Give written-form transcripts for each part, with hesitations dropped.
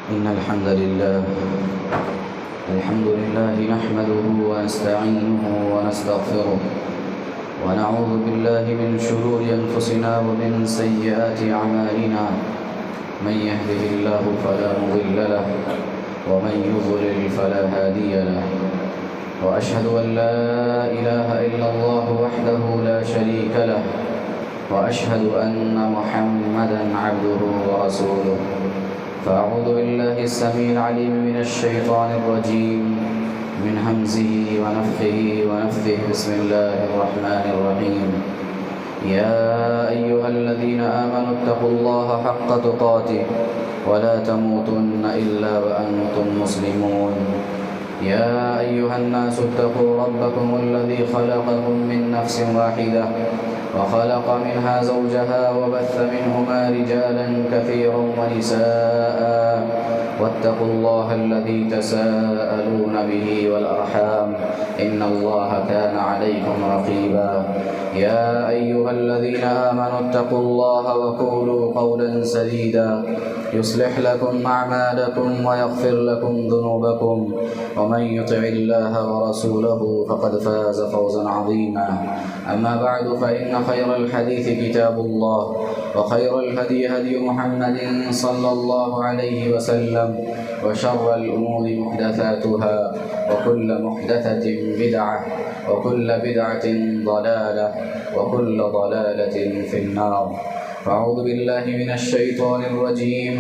إن الحمد لله نحمده ونستعينه ونستغفره ونعوذ بالله من شرور أنفسنا ومن سيئات أعمالنا. من يهده الله فلا مضل له ومن يضلل فلا هادي له، وأشهد أن لا إله إلا الله وحده لا شريك له، وأشهد أن محمدا عبده ورسوله. فأعوذ بالله السميع العليم من الشيطان الرجيم من همزه ونفخه ونفثه. بسم الله الرحمن الرحيم. يا أيها الذين آمنوا اتقوا الله حق تقاته ولا تموتن إلا وأنتم مسلمون. يا أيها الناس اتقوا ربكم الذي خلقكم من نفس واحدة وخلق منها زوجها وبث منهما رجالا كثيرا ونساء، واتقوا الله الذي تساءلون به والأرحام إن الله كان عليكم رقيبا. يا أيها الذين آمنوا اتقوا الله وقولوا قولا سديدا يصلح لكم أعمالكم ويغفر لكم ذنوبكم، ومن يطع الله ورسوله فقد فاز فوزا عظيما. أما بعد، فإن خير الحديث كتاب الله، وخير الهدي هدي محمد صلى الله عليه وسلم، وشر الأمور محدثاتها، وكل محدثة بدعة، وكل بدعة ضلالة، وكل ضلالة في النار. أعوذ بالله من الشيطان الرجيم.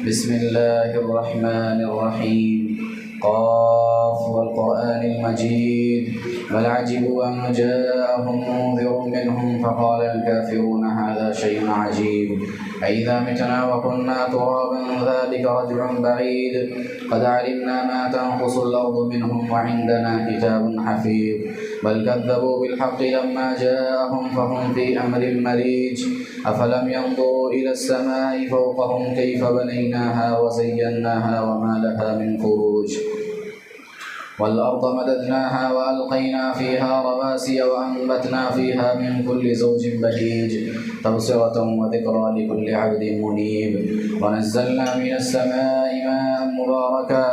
بسم الله الرحمن الرحيم. قاف والقرآن المجيد بل عجبوا أن جاءهم منذر منهم فقال الكافرون هذا شيء عجيب أئذا متنا وكنا ترابا ذلك رجع بعيد قد علمنا ما تنقص الأرض منهم وعندنا كتاب حفيظ بل كذبوا بالحق لما جاءهم فهم في أمر مريج أفلم ينظروا إلى السماء فوقهم كيف بنيناها وزيناها وما لها من فروج والأرض مددناها وألقينا فيها رواسي وأنبتنا فيها من كل زوج بهيج تبصرة وذكرى لكل عبد منيب ونزلنا من السماء ماء مباركا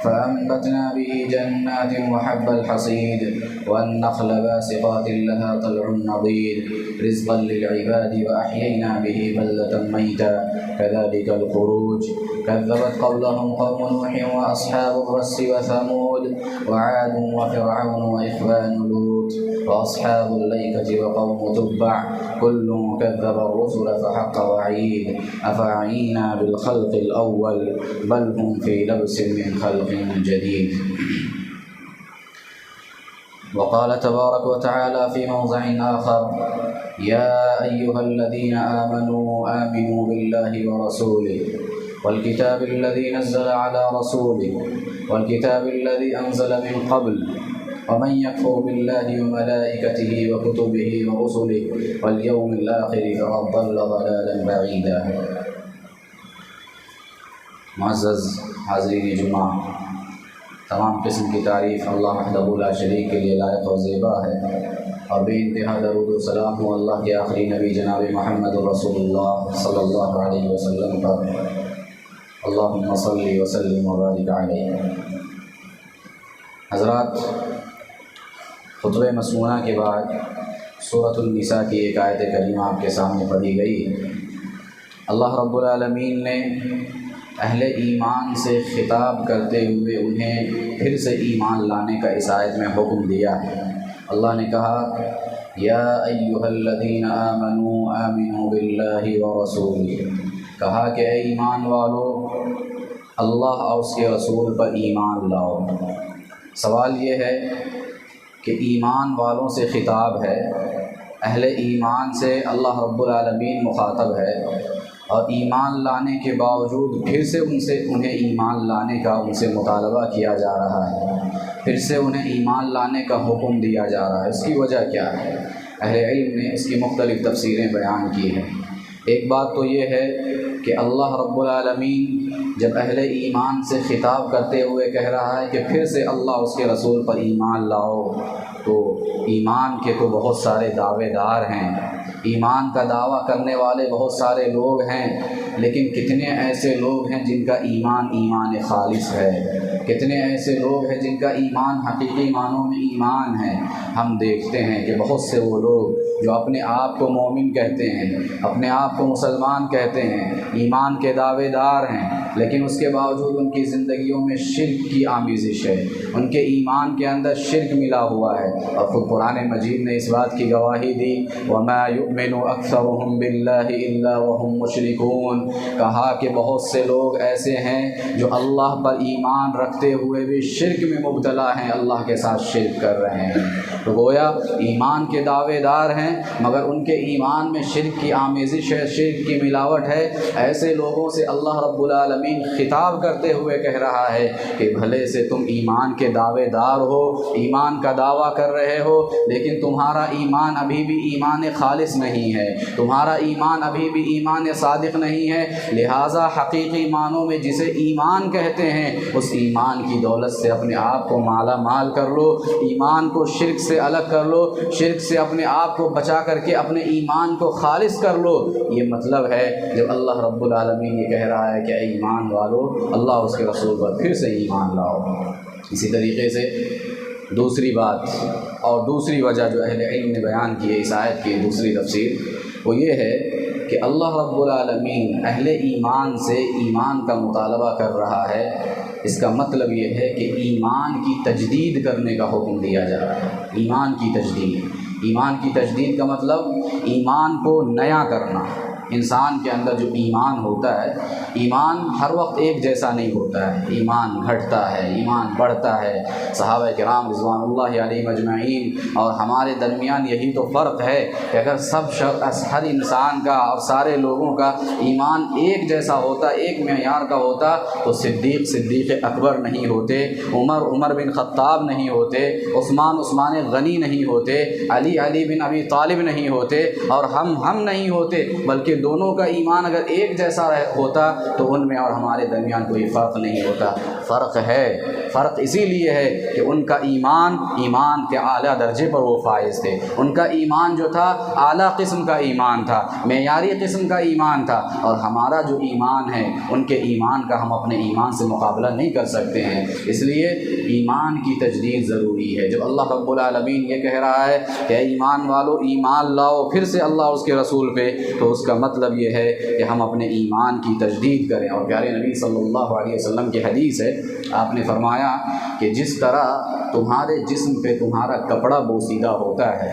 فأنبتنا به جنات وحب الحصيد والنخل باسقات لها طلع نضيد رزقا للعباد وأحيينا به بلدة ميتا كذلك الخروج كذبت قبلهم قوم نوح وأصحاب الرس وثمود وعاد وفرعون وإخوان لوط وأصحاب الأيكة وقوم تبع كل كذب الرسل فحق وعيد أفعينا بالخلق الأول بل هم في لبس من خلق جديد. وقال تبارك وتعالى في موضع آخر: يا أيها الذين آمنوا بالله ورسوله والكتاب الذي نزل على رسوله والكتاب الذي أنزل من قبل ومن يكفر بالله وملائكته وكتبه ورسله واليوم الآخر فقد ضل ضلالا بعيدا. معزز حاضرین جمعہ، تمام قسم کی تعریف اللہ وحدہ لا شریک کے لیے لائق و زیبا ہے، اور بے انتہا درود و سلام ہو اللہ کے آخری نبی جناب محمد رسول اللہ صلی اللہ علیہ وسلم پر۔ اللہم صلی وسلم وبارک علیہ۔ حضرات، خطبہ مسموعہ کے بعد سورۃ النساء کی ایک آیت کریمہ آپ کے سامنے پڑھی گئی۔ اللہ رب العالمین نے اہل ایمان سے خطاب کرتے ہوئے انہیں پھر سے ایمان لانے کا اس آیت میں حکم دیا ہے۔ اللہ نے کہا: یا ایھا الذین آمنوا باللہ ورسولہ، کہا کہ اے ایمان والو، اللہ اور اس کے رسول پر ایمان لاؤ۔ سوال یہ ہے کہ ایمان والوں سے خطاب ہے، اہل ایمان سے اللہ رب العالمین مخاطب ہے، اور ایمان لانے کے باوجود پھر سے انہیں ایمان لانے کا ان سے مطالبہ کیا جا رہا ہے، پھر سے انہیں ایمان لانے کا حکم دیا جا رہا ہے۔ اس کی وجہ کیا ہے؟ اہل علم نے اس کی مختلف تفسیریں بیان کی ہیں۔ ایک بات تو یہ ہے کہ اللہ رب العالمین جب اہل ایمان سے خطاب کرتے ہوئے کہہ رہا ہے کہ پھر سے اللہ اس کے رسول پر ایمان لاؤ، تو ایمان کے تو بہت سارے دعوے دار ہیں، ایمان کا دعویٰ کرنے والے بہت سارے لوگ ہیں، لیکن کتنے ایسے لوگ ہیں جن کا ایمان خالص ہے؟ کتنے ایسے لوگ ہیں جن کا ایمان حقیقی معنوں میں ایمان ہے؟ ہم دیکھتے ہیں کہ بہت سے وہ لوگ جو اپنے آپ کو مومن کہتے ہیں، اپنے آپ کو مسلمان کہتے ہیں، ایمان کے دعوے دار ہیں، لیکن اس کے باوجود ان کی زندگیوں میں شرک کی آمیزش ہے، ان کے ایمان کے اندر شرک ملا ہوا ہے۔ اور خود قرآن مجید نے اس بات کی گواہی دی، وَمَا يُؤْمِنُ أَكْثَرُهُم بِاللَّهِ إِلَّا وَهُم مُشْرِكُونَ، کہا کہ بہت سے لوگ ایسے ہیں جو اللہ پر ایمان رکھتے ہوئے بھی شرک میں مبتلا ہیں، اللہ کے ساتھ شرک کر رہے ہیں۔ تو گویا ایمان کے دعوے دار ہیں مگر ان کے ایمان میں شرک کی آمیزش ہے، شرک کی ملاوٹ ہے۔ ایسے لوگوں سے اللہ رب العالمین خطاب کرتے ہوئے کہہ رہا ہے کہ بھلے سے تم ایمان کے دعوے دار ہو، ایمان کا دعویٰ کر رہے ہو، لیکن تمہارا ایمان ابھی بھی ایمان خالص نہیں ہے، تمہارا ایمان ابھی بھی ایمان صادق نہیں ہے۔ لہٰذا حقیقی معنوں میں جسے ایمان کہتے ہیں اس ایمان کی دولت سے اپنے آپ کو مالا مال کر لو، ایمان کو شرک سے الگ کر لو، شرک سے اپنے آپ کو بچا کر کے اپنے ایمان کو خالص کر لو۔ یہ مطلب ہے جب اللہ رب العالمین یہ کہہ رہا ہے کہ اے ایمان والو، اللہ اس کے رسول پر پھر سے ایمان لاؤ۔ اسی طریقے سے دوسری بات اور دوسری وجہ جو اہل علم نے بیان کی ہے اس آیت کی دوسری تفسیر، وہ یہ ہے کہ اللہ رب العالمین اہل ایمان سے ایمان کا مطالبہ کر رہا ہے۔ اس کا مطلب یہ ہے کہ ایمان کی تجدید کرنے کا حکم دیا جا رہا ہے۔ ایمان کی تجدید کا مطلب ایمان کو نیا کرنا۔ انسان کے اندر جو ایمان ہوتا ہے، ایمان ہر وقت ایک جیسا نہیں ہوتا ہے، ایمان گھٹتا ہے، ایمان بڑھتا ہے۔ صحابہ کرام رضوان اللہ علیہم اجمعین اور ہمارے درمیان یہی تو فرق ہے کہ اگر ہر انسان کا اور سارے لوگوں کا ایمان ایک جیسا ہوتا، ایک معیار کا ہوتا، تو صدیق اکبر نہیں ہوتے، عمر بن خطاب نہیں ہوتے، عثمان غنی نہیں ہوتے، علی بن ابی طالب نہیں ہوتے، اور ہم نہیں ہوتے، بلکہ دونوں کا ایمان اگر ایک جیسا ہوتا تو ان میں اور ہمارے درمیان کوئی فرق نہیں ہوتا۔ فرق اسی لیے ہے کہ ان کا ایمان کے اعلیٰ درجے پر وہ فائز تھے، ان کا ایمان جو تھا اعلیٰ قسم کا ایمان تھا، معیاری قسم کا ایمان تھا، اور ہمارا جو ایمان ہے ان کے ایمان کا ہم اپنے ایمان سے مقابلہ نہیں کر سکتے ہیں۔ اس لیے ایمان کی تجدید ضروری ہے۔ جب اللہ رب العالمین یہ کہہ رہا ہے کہ ایمان والو ایمان لاؤ پھر سے اللہ اور اس کے رسول پہ، تو اس کا مطلب یہ ہے کہ ہم اپنے ایمان کی تجدید کریں۔ اور پیارے نبی صلی اللہ علیہ وسلم کی حدیث ہے، آپ نے فرمایا کہ جس طرح تمہارے جسم پہ تمہارا کپڑا بوسیدہ ہوتا ہے،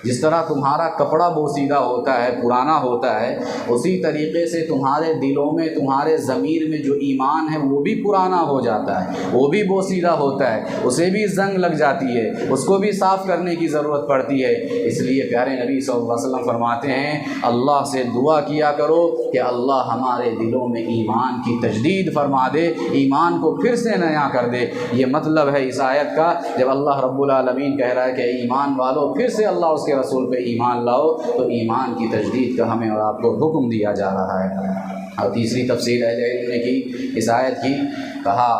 جس طرح تمہارا کپڑا بوسیدہ ہوتا ہے، پرانا ہوتا ہے، اسی طریقے سے تمہارے دلوں میں، تمہارے ضمیر میں جو ایمان ہے وہ بھی پرانا ہو جاتا ہے، وہ بھی بوسیدہ ہوتا ہے، اسے بھی زنگ لگ جاتی ہے، اس کو بھی صاف کرنے کی ضرورت پڑتی ہے۔ اس لیے پیارے نبی صلی اللہ علیہ وسلم فرماتے ہیں اللہ سے دعا کیا کرو کہ اللہ ہمارے دلوں میں ایمان کی تجدید فرما دے، ایمان کو پھر سے نیا کر دے۔ یہ مطلب ہے اس آیت کا، جب اللہ رب العالمین کہہ رہا ہے کہ ایمان والو پھر سے اللہ اس کے رسول پہ ایمان لاؤ، تو ایمان کی تجدید کا ہمیں اور آپ کو حکم دیا جا رہا ہے۔ اور تیسری تفسیر اہل علم نے کی اس آیت کی، کہا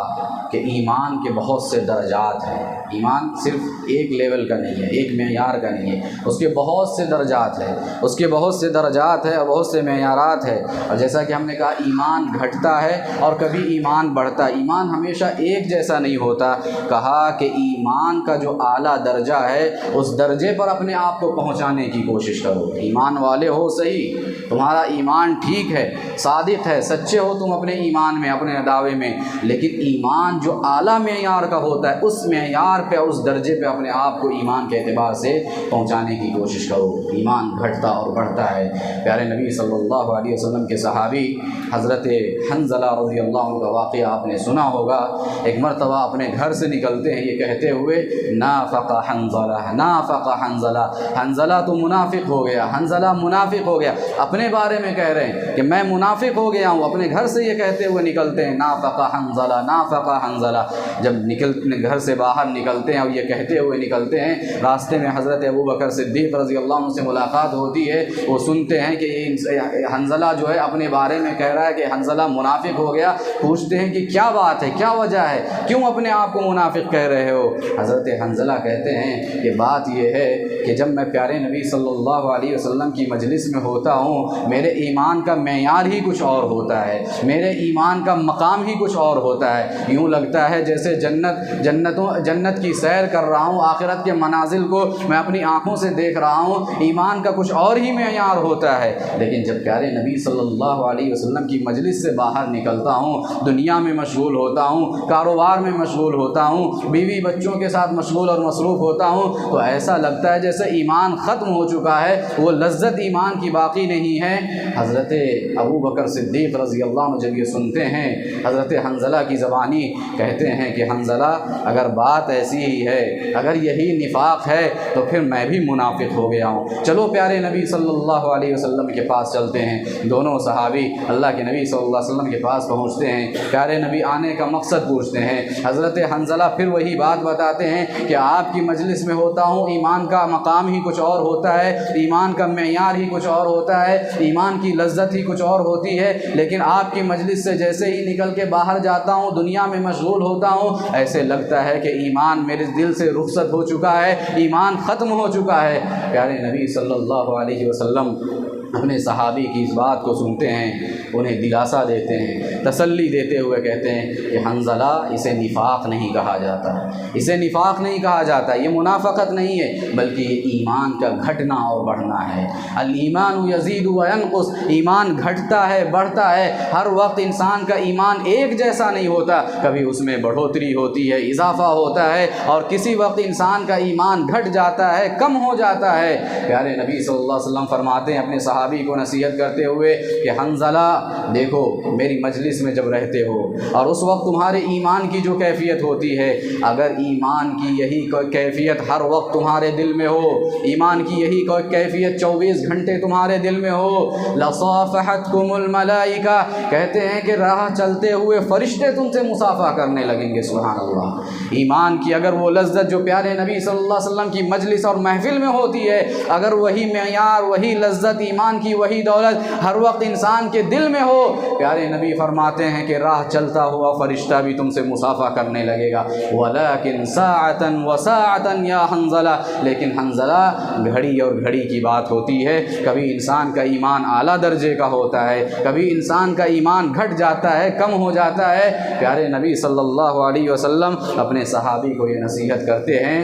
کہ ایمان کے بہت سے درجات ہیں، ایمان صرف ایک لیول کا نہیں ہے، ایک معیار کا نہیں ہے، اس کے بہت سے درجات ہیں، اس کے بہت سے درجات ہیں اور بہت سے معیارات ہیں۔ اور جیسا کہ ہم نے کہا ایمان گھٹتا ہے اور کبھی ایمان بڑھتا ہے، ایمان ہمیشہ ایک جیسا نہیں ہوتا۔ کہا کہ ایمان کا جو اعلیٰ درجہ ہے اس درجے پر اپنے آپ کو پہنچانے کی کوشش کرو۔ ایمان والے ہو صحیح، تمہارا ایمان ٹھیک ہے، صادق ہے، سچے ہو تم اپنے ایمان میں، اپنے دعوے میں، لیکن ایمان جو اعلیٰ معیار کا ہوتا ہے اس معیار پہ، اس درجے پہ اپنے آپ کو ایمان کے اعتبار سے پہنچانے کی کوشش کرو۔ ایمان گھٹتا اور بڑھتا ہے۔ پیارے نبی صلی اللہ علیہ وسلم کے صحابی حضرت حنظلہ رضی اللہ عنہ کا واقعہ آپ نے سنا ہوگا۔ ایک مرتبہ اپنے گھر سے نکلتے ہیں یہ کہتے ہوئے نافق حنظلہ، نافق حنظلہ، حنظلہ تو منافق ہو گیا، حنظلہ منافق ہو گیا، اپنے بارے میں کہہ رہے ہیں کہ میں منافق ہو گیا ہوں، اپنے گھر سے یہ کہتے ہوئے نکلتے ہیں نافق حنظلہ نافق حنظلہ۔ جب گھر سے باہر نکلتے ہیں اور یہ کہتے ہوئے نکلتے ہیں، راستے میں حضرت ابوبکر صدیق رضی اللہ عنہ سے ملاقات ہوتی ہے، وہ سنتے ہیں کہ یہ حنظلہ جو ہے اپنے بارے میں کہہ رہا ہے کہ حنظلہ منافق ہو گیا۔ پوچھتے ہیں کہ کیا بات ہے، کیا وجہ ہے، کیوں اپنے آپ کو منافق کہہ رہے ہو؟ حضرت حنظلہ کہتے ہیں کہ بات یہ ہے کہ جب میں پیارے نبی صلی اللہ علیہ وسلم کی مجلس میں ہوتا ہوں، میرے ایمان کا معیار ہی کچھ اور ہوتا ہے، میرے ایمان کا مقام ہی کچھ اور ہوتا ہے۔ یوں لگتا ہے جیسے جنت کی سیر کر رہا ہوں، آخرت کے منازل کو میں اپنی آنکھوں سے دیکھ رہا ہوں، ایمان کا کچھ اور ہی معیار ہوتا ہے۔ لیکن جب پیارے نبی صلی اللہ علیہ وسلم کی مجلس سے باہر نکلتا ہوں، دنیا میں مشغول ہوتا ہوں، کاروبار میں مشغول ہوتا ہوں، بیوی بچوں کے ساتھ مشغول اور مصروف ہوتا ہوں، تو ایسا لگتا ہے جیسے ایمان ختم ہو چکا ہے، وہ لذت ایمان کی باقی نہیں ہے۔ حضرت ابوبکر صدیق رضی اللہ عنہ جب یہ سنتے ہیں، حضرت حنظلہ کی زبانی کہتے ہیں کہ حنظلہ اگر بات ایسی ہی ہے، اگر یہی نفاق ہے تو پھر میں بھی منافق ہو گیا ہوں، چلو پیارے نبی صلی اللہ علیہ وسلم کے پاس چلتے ہیں۔ دونوں صحابی اللہ کے نبی صلی اللہ علیہ وسلم کے پاس پہنچتے ہیں، پیارے نبی آنے کا مقصد پوچھتے ہیں۔ حضرت حنظلہ پھر وہی بات بتاتے ہیں کہ آپ کی مجلس میں ہوتا ہوں، ایمان کا مقام ہی کچھ اور ہوتا ہے، ایمان کا معیار ہی کچھ اور ہوتا ہے، ایمان کی لذت ہی کچھ اور ہوتی ہے، لیکن آپ کی مجلس سے جیسے ہی نکل کے باہر جاتا ہوں، دنیا میں مشغول ہوتا ہوں، ایسے لگتا ہے کہ ایمان میرے دل سے رخصت ہو چکا ہے، ایمان ختم ہو چکا ہے۔ پیارے نبی صلی اللہ علیہ وسلم اپنے صحابی کی اس بات کو سنتے ہیں، انہیں دلاسا دیتے ہیں، تسلی دیتے ہوئے کہتے ہیں کہ حنظلہ اسے نفاق نہیں کہا جاتا، اسے نفاق نہیں کہا جاتا، یہ منافقت نہیں ہے، بلکہ یہ ایمان کا گھٹنا اور بڑھنا ہے۔ الایمان یزید و ینقص، ایمان گھٹتا ہے بڑھتا ہے، ہر وقت انسان کا ایمان ایک جیسا نہیں ہوتا، کبھی اس میں بڑھوتری ہوتی ہے، اضافہ ہوتا ہے، اور کسی وقت انسان کا ایمان گھٹ جاتا ہے، کم ہو جاتا ہے۔ پیارے نبی صلی اللہ علیہ وسلم فرماتے ہیں اپنے صحابی کو نصیحت کرتے ہوئے کہ حنظلہ دیکھو، میری مجلس میں جب رہتے ہو اور اس وقت تمہارے ایمان کی جو کیفیت ہوتی ہے، اگر ایمان کی یہی کیفیت ہر وقت تمہارے دل میں ہو، ایمان کی یہی کیفیت 24 گھنٹے تمہارے دل میں ہو، لصافحتکم الملائکہ، کہتے ہیں کہ راہ چلتے ہوئے فرشتے تم سے مصافحہ کرنے لگیں گے۔ سبحان اللہ۔ ایمان کی اگر وہ لذت جو پیارے نبی صلی اللہ علیہ وسلم کی مجلس اور محفل میں ہوتی ہے، اگر وہی معیار، وہی لذت، ایمان کی وہی دولت ہر وقت انسان کے دل میں ہو، پیارے نبی فرماتے ہیں کہ راہ چلتا ہوا فرشتہ بھی تم سے مصافحہ کرنے لگے گا۔ وَلَكِنْ سَاعَةً وَسَاعَةً يَا حنظلہ، لیکن حنظلہ گھڑی اور گھڑی کی بات ہوتی ہے، کبھی انسان کا ایمان اعلیٰ درجے کا ہوتا ہے، کبھی انسان کا ایمان گھٹ جاتا ہے، کم ہو جاتا ہے۔ پیارے نبی صلی اللہ علیہ وسلم اپنے صحابی کو یہ نصیحت کرتے ہیں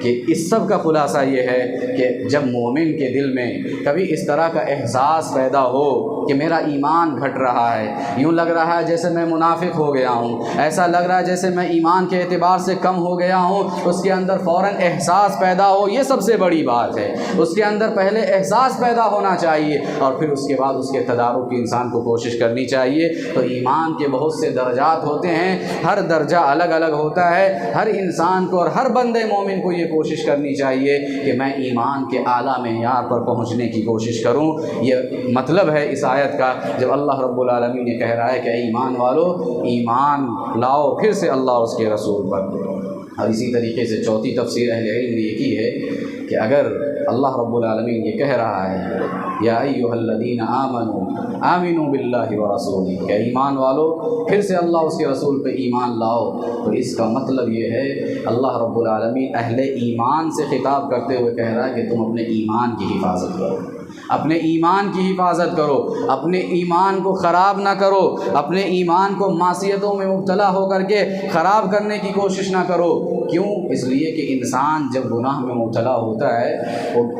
کہ اس سب کا خلاصہ یہ ہے کہ جب مومن کے دل میں کبھی اس طرح کا احساس پیدا ہو کہ میرا ایمان گھٹ رہا ہے، یوں لگ رہا ہے جیسے میں منافق ہو گیا ہوں، ایسا لگ رہا ہے جیسے میں ایمان کے اعتبار سے کم ہو گیا ہوں، اس کے اندر فوراً احساس پیدا ہو، یہ سب سے بڑی بات ہے۔ اس کے اندر پہلے احساس پیدا ہونا چاہیے اور پھر اس کے بعد اس کے تدارک کی انسان کو کوشش کرنی چاہیے۔ تو ایمان کے بہت سے درجات ہوتے ہیں، ہر درجہ الگ الگ ہوتا ہے، ہر انسان کو اور ہر بندے مومن کو یہ کوشش کرنی چاہیے کہ میں ایمان کے اعلیٰ معیار پر پہنچنے کی کوشش کروں۔ یہ مطلب ہے اس آیت کا جب اللہ رب العالمین نے کہہ رہا ہے کہ ایمان والو ایمان لاؤ پھر سے اللہ اور اس کے رسول پر۔ اور اسی طریقے سے چوتھی تفسیر اہل علم نے یہ کی ہے کہ اگر اللہ رب العالمین یہ کہہ رہا ہے یا ایھا الذین آمنوا آمنوا باللہ ورسولہ، کہ ایمان والو پھر سے اللہ اس کے رسول پہ ایمان لاؤ، تو اس کا مطلب یہ ہے اللہ رب العالمین اہل ایمان سے خطاب کرتے ہوئے کہہ رہا ہے کہ تم اپنے ایمان کی حفاظت کرو، اپنے ایمان کی حفاظت کرو، اپنے ایمان کو خراب نہ کرو، اپنے ایمان کو معصیتوں میں مبتلا ہو کر کے خراب کرنے کی کوشش نہ کرو۔ کیوں؟ اس لیے کہ انسان جب گناہ میں مبتلا ہوتا ہے،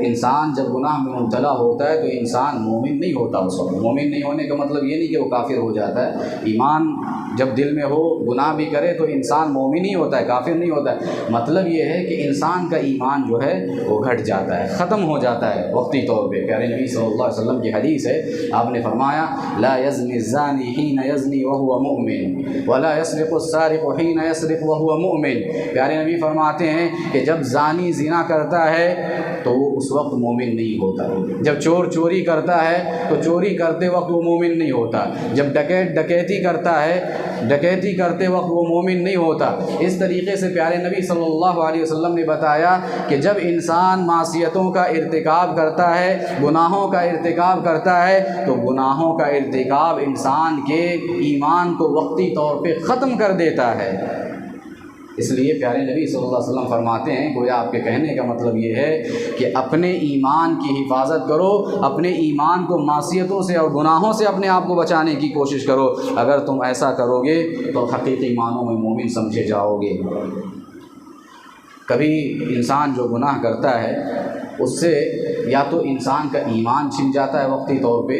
انسان جب گناہ میں مبتلا ہوتا ہے تو انسان مومن نہیں ہوتا۔ اس وقت مومن نہیں ہونے کا مطلب یہ نہیں کہ وہ کافر ہو جاتا ہے، ایمان جب دل میں ہو گناہ بھی کرے تو انسان مومن ہی ہوتا ہے، کافر نہیں ہوتا ہے۔ مطلب یہ ہے کہ انسان کا ایمان جو ہے وہ گھٹ جاتا ہے، ختم ہو جاتا ہے وقتی طور پہ۔ پیارے نبی صلی اللہ علیہ وسلم کی حدیث ہے، آپ نے فرمایا لا یزنی الزانی حین یزنی وهو مؤمن ولا یسرق السارق حین یسرق وهو مؤمن۔ پیارے پیارے نبی فرماتے ہیں کہ جب زانی زنا کرتا ہے تو وہ اس وقت مومن نہیں ہوتا، جب چور چوری کرتا ہے تو چوری کرتے وقت وہ مومن نہیں ہوتا، جب ڈکیت ڈکیتی کرتا ہے ڈکیتی کرتے وقت وہ مومن نہیں ہوتا۔ اس طریقے سے پیارے نبی صلی اللہ علیہ وسلم نے بتایا کہ جب انسان معصیتوں کا ارتکاب کرتا ہے، گناہوں کا ارتکاب کرتا ہے، تو گناہوں کا ارتکاب انسان کے ایمان کو وقتی طور پہ ختم کر دیتا ہے۔ اس لیے پیارے نبی صلی اللہ علیہ وسلم فرماتے ہیں، گویا آپ کے کہنے کا مطلب یہ ہے کہ اپنے ایمان کی حفاظت کرو، اپنے ایمان کو معصیتوں سے اور گناہوں سے اپنے آپ کو بچانے کی کوشش کرو۔ اگر تم ایسا کرو گے تو حقیقی معنوں میں مومن سمجھے جاؤ گے۔ کبھی انسان جو گناہ کرتا ہے اس سے یا تو انسان کا ایمان چھن جاتا ہے وقتی طور پہ،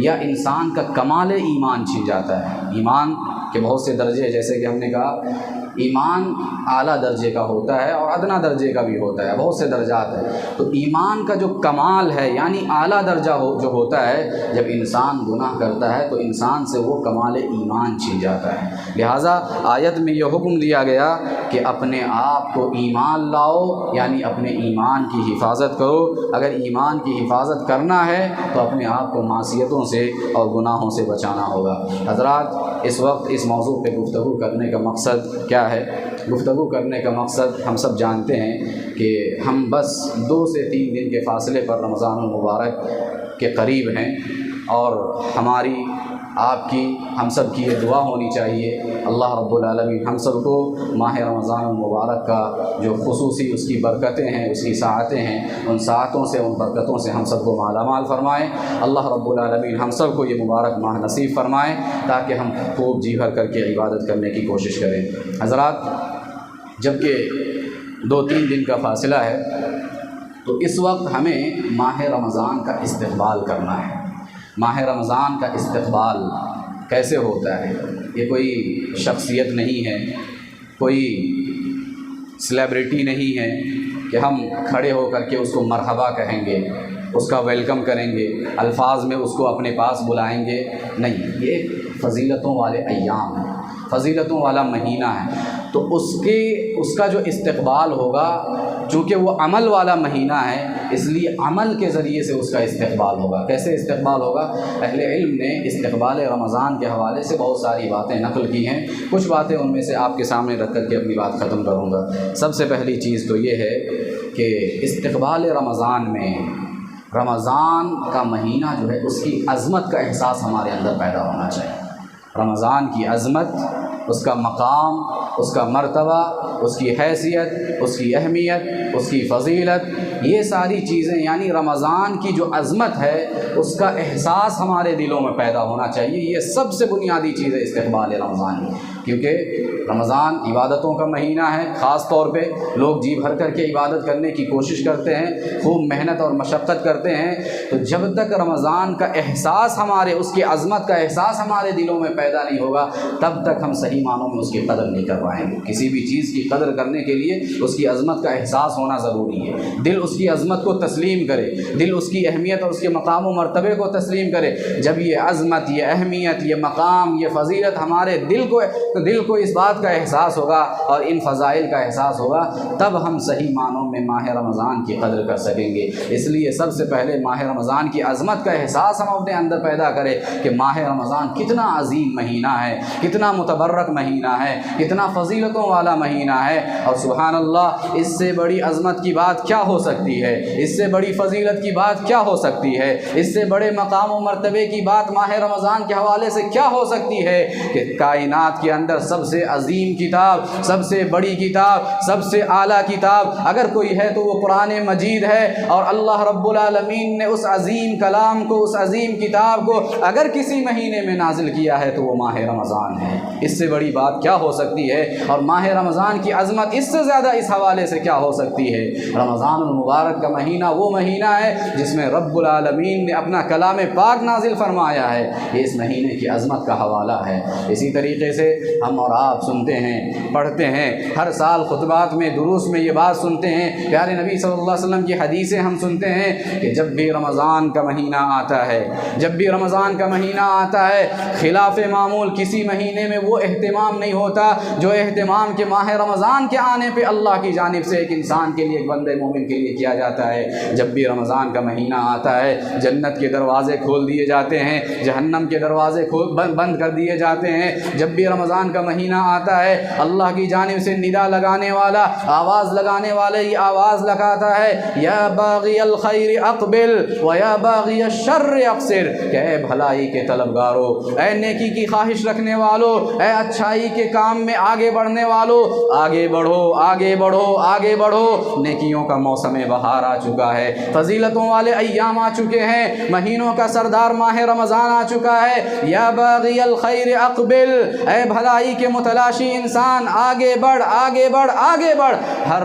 یا انسان کا کمال ایمان چھن جاتا ہے۔ ایمان کے بہت سے درجے ہیں، جیسے کہ ہم نے کہا ایمان اعلیٰ درجے کا ہوتا ہے اور ادنا درجے کا بھی ہوتا ہے، بہت سے درجات ہیں۔ تو ایمان کا جو کمال ہے یعنی اعلیٰ درجہ جو ہوتا ہے، جب انسان گناہ کرتا ہے تو انسان سے وہ کمال ایمان چھن جاتا ہے۔ لہٰذا آیت میں یہ حکم دیا گیا کہ اپنے آپ کو ایمان لاؤ، یعنی اپنے ایمان کی حفاظت کرو۔ اگر ایمان کی حفاظت کرنا ہے تو اپنے آپ کو معصیتوں سے اور گناہوں سے بچانا ہوگا۔ حضرات، اس وقت اس موضوع پہ گفتگو کرنے کا مقصد کیا ہے؟ گفتگو کرنے کا مقصد ہم سب جانتے ہیں کہ ہم بس 2 سے 3 دن کے فاصلے پر رمضان المبارک کے قریب ہیں، اور ہماری، آپ کی، ہم سب کی یہ دعا ہونی چاہیے اللہ رب العالمین ہم سب کو ماہ رمضان المبارک کا جو خصوصی اس کی برکتیں ہیں، اس کی ساعتیں ہیں، ان ساعتوں سے، ان برکتوں سے ہم سب کو مالا مال فرمائے۔ اللہ رب العالمین ہم سب کو یہ مبارک ماہ نصیب فرمائے تاکہ ہم خوب جی بھر کر کے عبادت کرنے کی کوشش کریں۔ حضرات، جب کہ 2-3 دن کا فاصلہ ہے تو اس وقت ہمیں ماہ رمضان کا استقبال کرنا ہے۔ ماہ رمضان کا استقبال کیسے ہوتا ہے؟ یہ کوئی شخصیت نہیں ہے، کوئی سیلیبریٹی نہیں ہے کہ ہم کھڑے ہو کر کے اس کو مرحبا کہیں گے، اس کا ویلکم کریں گے، الفاظ میں اس کو اپنے پاس بلائیں گے۔ نہیں، یہ فضیلتوں والے ایام ہیں، فضیلتوں والا مہینہ ہے۔ تو اس کا جو استقبال ہوگا، چونکہ وہ عمل والا مہینہ ہے، اس لیے عمل کے ذریعے سے اس کا استقبال ہوگا۔ کیسے استقبال ہوگا؟ اہل علم نے استقبال رمضان کے حوالے سے بہت ساری باتیں نقل کی ہیں، کچھ باتیں ان میں سے آپ کے سامنے رکھ کر کے اپنی بات ختم کروں گا۔ سب سے پہلی چیز تو یہ ہے کہ استقبال رمضان میں، رمضان کا مہینہ جو ہے اس کی عظمت کا احساس ہمارے اندر پیدا ہونا چاہیے۔ رمضان کی عظمت، اس کا مقام، اس کا مرتبہ، اس کی حیثیت، اس کی اہمیت، اس کی فضیلت، یہ ساری چیزیں یعنی رمضان کی جو عظمت ہے اس کا احساس ہمارے دلوں میں پیدا ہونا چاہیے۔ یہ سب سے بنیادی چیز ہے استقبال رمضان کی، کیونکہ رمضان عبادتوں کا مہینہ ہے، خاص طور پہ لوگ جی بھر کر کے عبادت کرنے کی کوشش کرتے ہیں، خوب محنت اور مشقت کرتے ہیں۔ تو جب تک رمضان کا احساس ہمارے، اس کی عظمت کا احساس ہمارے دلوں میں پیدا نہیں ہوگا، تب تک ہم صحیح معنوں میں اس کی قدر نہیں کر پائیں گے۔ کسی بھی چیز کی قدر کرنے کے لیے اس کی عظمت کا احساس ہونا ضروری ہے۔ دل اس کی عظمت کو تسلیم کرے، دل اس کی اہمیت اور اس کے مقام و مرتبے کو تسلیم کرے۔ جب یہ عظمت، یہ اہمیت، یہ مقام، یہ فضیلت ہمارے دل کو اس بات کا احساس ہوگا اور ان فضائل کا احساس ہوگا، تب ہم صحیح معنوں میں ماہ رمضان کی قدر کر سکیں گے۔ اس لیے سب سے پہلے ماہ رمضان کی عظمت کا احساس ہم اپنے اندر پیدا کریں کہ ماہ رمضان کتنا عظیم مہینہ ہے، کتنا متبرک مہینہ ہے، کتنا فضیلتوں والا مہینہ ہے۔ اور سبحان اللہ، اس سے بڑی عظمت کی بات کیا ہو سکتی ہے؟ اس سے بڑی فضیلت کی بات کیا ہو سکتی ہے؟ اس سے بڑے مقام و مرتبے کی بات ماہ رمضان کے حوالے سے کیا ہو سکتی ہے کہ کائنات کے اندر سب سے عظیم کتاب، سب سے بڑی کتاب، سب سے اعلیٰ کتاب اگر کوئی ہے تو وہ قرآن مجید ہے، اور اللہ رب العالمین نے اس عظیم کلام کو، اس عظیم کتاب کو اگر کسی مہینے میں نازل کیا ہے تو وہ ماہ رمضان ہے۔ اس سے بڑی بات کیا ہو سکتی ہے؟ اور ماہ رمضان کی عظمت اس سے زیادہ اس حوالے سے کیا ہو سکتی ہے؟ رمضان المبارک کا مہینہ وہ مہینہ ہے جس میں رب العالمین نے اپنا کلام پاک نازل فرمایا ہے۔ یہ اس مہینے کی عظمت کا حوالہ ہے۔ اسی طریقے سے ہم اور آپ سنتے ہیں، پڑھتے ہیں، ہر سال خطبات میں دروس میں یہ بات سنتے ہیں، پیارے نبی صلی اللہ علیہ وسلم کی حدیثیں ہم سنتے ہیں کہ جب بھی رمضان کا مہینہ آتا ہے، جب بھی رمضان کا مہینہ آتا ہے، خلاف معمول کسی مہینے میں وہ اہتمام نہیں ہوتا جو اہتمام کے ماہ رمضان کے آنے پہ اللہ کی جانب سے ایک انسان کے لیے، ایک بندے مومن کے لیے کیا جاتا ہے۔ جب بھی رمضان کا مہینہ آتا ہے، جنت کے دروازے کھول دیے جاتے ہیں، جہنم کے دروازے بند کر دیے جاتے ہیں۔ جب بھی رمضان کا مہینہ آتا ہے، اللہ کی جانب سے ندا لگانے والا، آواز لگانے والے یہ آواز لگاتا ہے، یا باغی الخیر اقبل و یا باغی الشر اقصر، کہ اے بھلائی کے طلبگارو، اے نیکی کی خواہش رکھنے والو، اے اچھائی کے کام میں آگے بڑھنے والو، آگے بڑھو، آگے بڑھو، آگے بڑھو۔ نیکیوں کا موسم بہار آ چکا ہے، فضیلتوں والے ایام آ چکے ہیں، مہینوں کا سردار ماہ رمضان آ چکا ہے۔ یا باغی الخیر اقبل، اے بھلائی کے متلاشی انسان، آگے بڑھ، آگے بڑھ، آگے بڑھ۔ ہر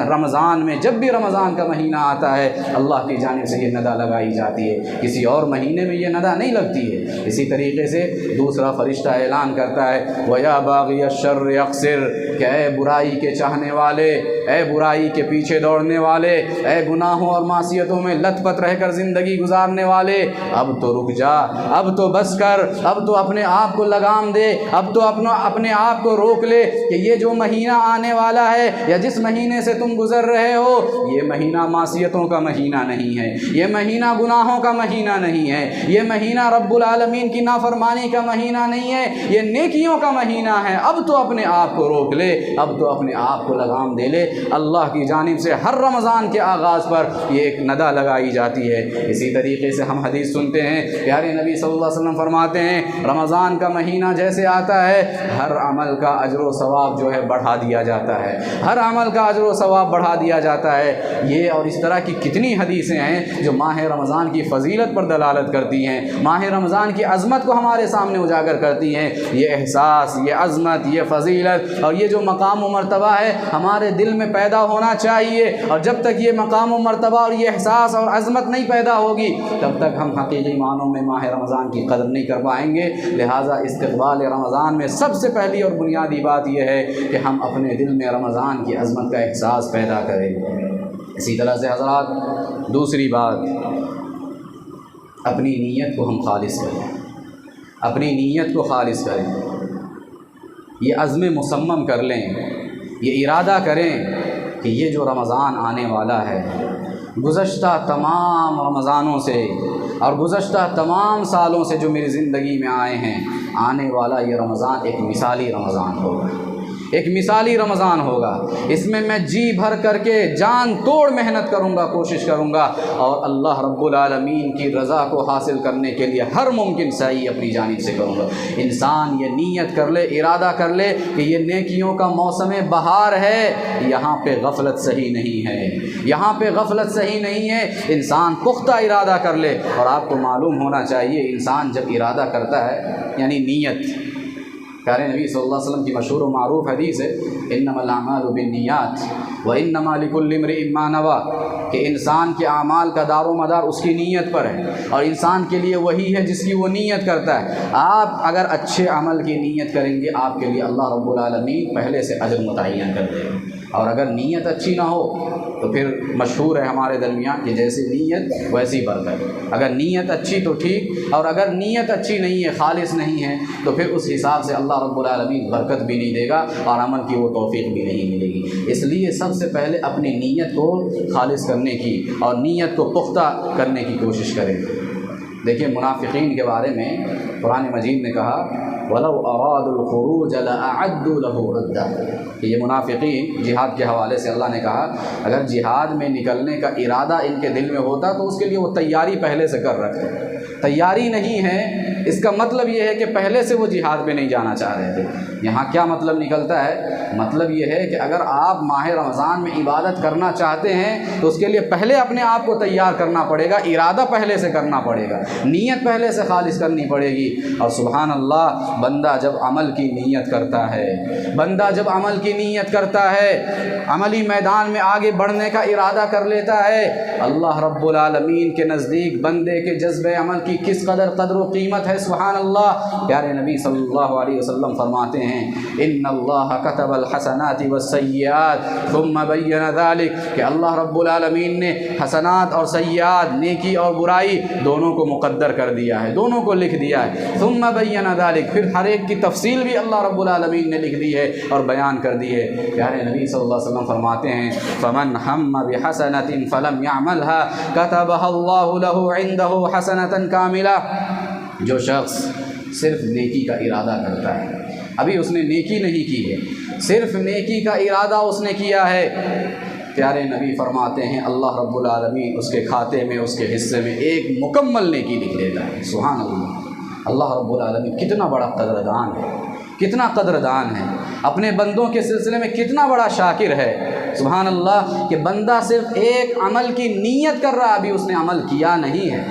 رمضان میں جب بھی رمضان کا مہینہ آتا ہے، اللہ کی جانب سے یہ ندا لگائی جاتی ہے، کسی اور مہینے میں یہ ندا نہیں لگتی ہے۔ اسی طریقے سے دوسرا فرشتہ اعلان کرتا ہے، وَيَا بَاغِيَ الشَّرِّ اقْصِرْ، کہ اے برائی کے چاہنے والے، اے برائی کے پیچھے دوڑنے والے، اے گناہوں اور معصیتوں میں لت پت رہ کر زندگی گزارنے والے، اب تو رک جا، اب تو بس کر، اب تو اپنے آپ کو لگام دے، اب تو اپنے آپ کو روک لے کہ یہ جو مہینہ آنے والا ہے یا جس مہینے سے تم گزر رہے ہو، یہ مہینہ معصیتوں کا مہینہ نہیں ہے، یہ مہینہ گناہوں کا مہینہ نہیں ہے، یہ مہینہ رب العالمین کی نافرمانی کا مہینہ نہیں ہے، یہ نیکیوں کا مہینہ ہے۔ اب تو اپنے آپ کو روک لے، اب تو اپنے آپ کو لگام دے لے۔ اللہ کی جانب سے ہر رمضان کے آغاز پر یہ ایک ندا لگائی جاتی ہے۔ اسی طریقے سے ہم حدیث سنتے ہیں، پیارے نبی صلی اللہ علیہ وسلم فرماتے ہیں، رمضان کا مہینہ جیسے آتا ہے، ہر عمل کا اجر و ثواب جو ہے بڑھا دیا جاتا ہے، ہر عمل کا اجر و ثواب بڑھا دیا جاتا ہے۔ یہ اور اس طرح کی کتنی حدیثیں ہیں جو ماہ رمضان کی فضیلت پر دلالت کرتی ہیں، ماہ رمضان کی عظمت کو ہمارے سامنے اجاگر کرتی ہیں۔ یہ احساس، یہ عظمت، یہ فضیلت اور یہ جو مقام و مرتبہ ہے ہمارے دل میں پیدا ہونا چاہیے، اور جب تک یہ مقام و مرتبہ اور یہ احساس اور عظمت نہیں پیدا ہوگی تب تک ہم حقیقی معنوں میں ماہ رمضان کی قدر نہیں کر پائیں گے۔ لہٰذا استقبال رمضان میں سب سے پہلی اور بنیادی بات یہ ہے کہ ہم اپنے دل میں رمضان کی عظمت کا احساس پیدا کریں۔ اسی طرح سے حضرات، دوسری بات، اپنی نیت کو ہم خالص کریں، اپنی نیت کو خالص کریں، یہ عزم مصمم کر لیں، یہ ارادہ کریں کہ یہ جو رمضان آنے والا ہے، گزشتہ تمام رمضانوں سے اور گزشتہ تمام سالوں سے جو میری زندگی میں آئے ہیں، آنے والا یہ رمضان ایک مثالی رمضان ہوگا، ایک مثالی رمضان ہوگا۔ اس میں میں جی بھر کر کے جان توڑ محنت کروں گا، کوشش کروں گا، اور اللہ رب العالمین کی رضا کو حاصل کرنے کے لیے ہر ممکن سعی اپنی جانب سے کروں گا۔ انسان یہ نیت کر لے، ارادہ کر لے کہ یہ نیکیوں کا موسم بہار ہے، یہاں پہ غفلت صحیح نہیں ہے، یہاں پہ غفلت صحیح نہیں ہے۔ انسان پختہ ارادہ کر لے، اور آپ کو معلوم ہونا چاہیے انسان جب ارادہ کرتا ہے یعنی نیت، پیارے نبی صلی اللہ علیہ وسلم کی مشہور و معروف حدیث ہے، انما الاعمال بالنیات وانما لکل امرئ ما نوی، کہ انسان کے اعمال کا دار و مدار اس کی نیت پر ہے، اور انسان کے لیے وہی ہے جس کی وہ نیت کرتا ہے۔ آپ اگر اچھے عمل کی نیت کریں گے، آپ کے لیے اللہ رب العالمین پہلے سے اجر متعین کر دے گا، اور اگر نیت اچھی نہ ہو تو پھر مشہور ہے ہمارے درمیان کہ جیسے نیت ویسی برکت، اگر نیت اچھی تو ٹھیک، اور اگر نیت اچھی نہیں ہے، خالص نہیں ہے، تو پھر اس حساب سے اللہ رب العالمین برکت بھی نہیں دے گا اور عمل کی وہ توفیق بھی نہیں ملے گی۔ اس لیے سب سے پہلے اپنی نیت کو خالص کرنے کی اور نیت کو پختہ کرنے کی کوشش کریں۔ دیکھیں منافقین کے بارے میں قرآن مجید نے کہا، وَلَوْ أَرَادُوا الْخُرُوجَ لَأَعَدُّوا لَهُ عُدَّةً، کہ یہ منافقین جہاد کے حوالے سے اللہ نے کہا اگر جہاد میں نکلنے کا ارادہ ان کے دل میں ہوتا تو اس کے لیے وہ تیاری پہلے سے کر رکھتے۔ تیاری نہیں ہے، اس کا مطلب یہ ہے کہ پہلے سے وہ جہاد پہ نہیں جانا چاہ رہے تھے۔ یہاں کیا مطلب نکلتا ہے؟ مطلب یہ ہے کہ اگر آپ ماہ رمضان میں عبادت کرنا چاہتے ہیں تو اس کے لیے پہلے اپنے آپ کو تیار کرنا پڑے گا، ارادہ پہلے سے کرنا پڑے گا، نیت پہلے سے خالص کرنی پڑے گی۔ اور سبحان اللہ، بندہ جب عمل کی نیت کرتا ہے، بندہ جب عمل کی نیت کرتا ہے، عملی میدان میں آگے بڑھنے کا ارادہ کر لیتا ہے، اللہ رب العالمین کے نزدیک بندے کے جذبہ عمل کی کس قدر قدر و قیمت ہے ہے۔ سبحان اللہ۔ پیارے نبی صلی اللہ علیہ وسلم فرماتے ہیں ان اللہ کتب الحسنات والسیئات ثم بین ذلک، کہ اللہ رب العالمین نے حسنات اور سیئات، نیکی اور برائی دونوں کو مقدر کر دیا ہے، دونوں کو لکھ دیا ہے۔ ثم بین ذلک، پھر ہر ایک کی تفصیل بھی اللہ رب العالمین نے لکھ دی ہے اور بیان کر دی ہے۔ پیارے نبی صلی اللہ علیہ وسلم فرماتے ہیں فمن ہم بحسنۃ فلم يعملها كتبها اللہ له عنده حسنۃ کاملہ، جو شخص صرف نیکی کا ارادہ کرتا ہے، ابھی اس نے نیکی نہیں کی ہے، صرف نیکی کا ارادہ اس نے کیا ہے، پیارے نبی فرماتے ہیں اللہ رب العالمین اس کے کھاتے میں، اس کے حصے میں ایک مکمل نیکی لکھ دیتا ہے۔ سبحان اللہ۔ اللہ رب العالمین کتنا بڑا قدردان ہے، کتنا قدردان ہے، اپنے بندوں کے سلسلے میں کتنا بڑا شاکر ہے۔ سبحان اللہ، کہ بندہ صرف ایک عمل کی نیت کر رہا ہے، ابھی اس نے عمل کیا نہیں ہے،